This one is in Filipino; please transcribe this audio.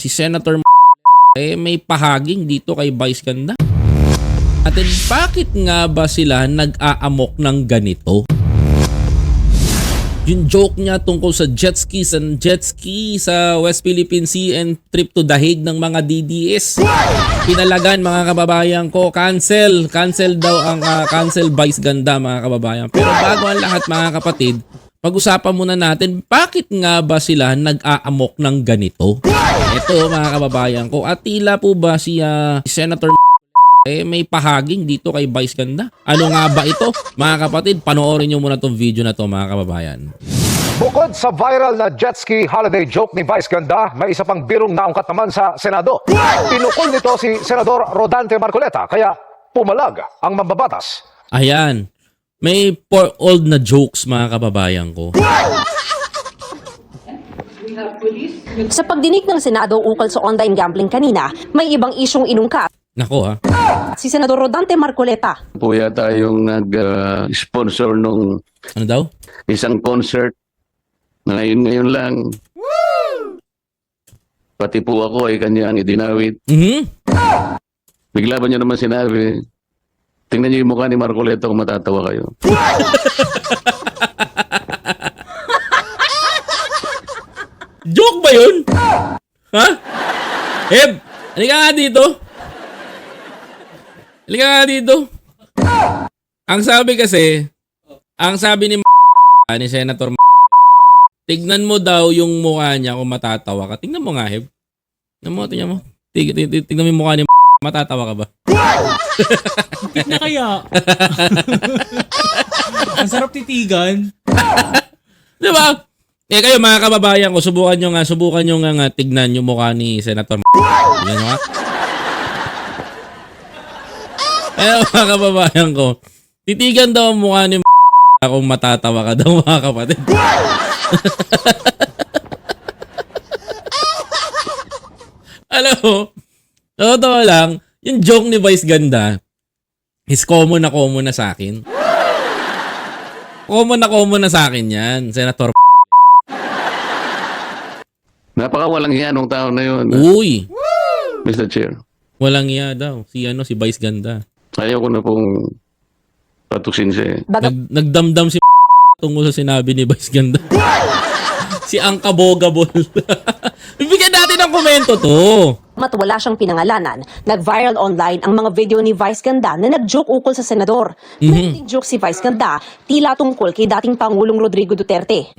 Si Senator may pahaging dito kay Vice Ganda. At bakit nga ba sila nag-aamok ng ganito? Yung joke niya tungkol sa jet ski sa West Philippine Sea and trip to Dahig ng mga DDS. Pinalagan mga kababayan ko, cancel daw ang cancel Vice Ganda mga kababayan. Pero bago ang lahat mga kapatid, pag-usapan muna natin bakit nga ba sila nag-aamok ng ganito? Ito mga kababayan ko, at tila po ba si Senator may pahaging dito kay Vice Ganda? Ano nga ba ito? Mga kapatid, panoorin nyo muna tong video na to mga kababayan. Bukod sa viral na jet ski holiday joke ni Vice Ganda, may isa pang birong naungkat naman sa Senado. Pinukol nito si Senador Rodante Marcoleta, kaya pumalag ang mambabatas. Ayan, may for old na jokes mga kababayan ko. Sa pagdinig ng Senado ukol sa online gambling kanina, may ibang isyong inungkat. Nako ha. Si Senador Rodante Marcoleta. Po yata yung nag-sponsor nung Ano daw? isang concert na ngayon lang. Pati po ako ay kanyang idinawit. Bigla ba niyo naman sinabi, tingnan niyo yung mukha ni Marcoleta kung matatawa kayo. Joke ba yun? Ha? Heb, halika nga dito. Halika nga dito. Ang sabi ni Senator tignan mo daw yung mukha niya kung matatawa ka. Tignan mo nga, Heb. Tignan mo. Tignan mo yung mukha ni matatawa ka ba? Higit na kaya. Ang sarap titigan. Diba? Kayo mga kababayan ko, subukan nyo nga tignan yung mukha ni Senator Tignan nyo nga. Mga kababayan ko, titigan daw ang mukha ni kung matatawa ka daw mga kapatid. Alam mo, totoo lang, yung joke ni Vice Ganda is common na sa akin. Common na sa akin yan, Senator. Napakawalang hiya nung tao na yun, Uy, Mr. Chair. walang iya daw. Si Vice Ganda. Ayaw ko na pong patuksin siya. Nagdamdam si tungkol sa sinabi ni Vice Ganda. Si Ang Kabogabol. Bibigyan natin ng komento to. Mat wala siyang pinangalanan, nag-viral online ang mga video ni Vice Ganda na nag-joke ukol sa senador. Naging joke si Vice Ganda, tila tungkol kay dating Pangulong Rodrigo Duterte.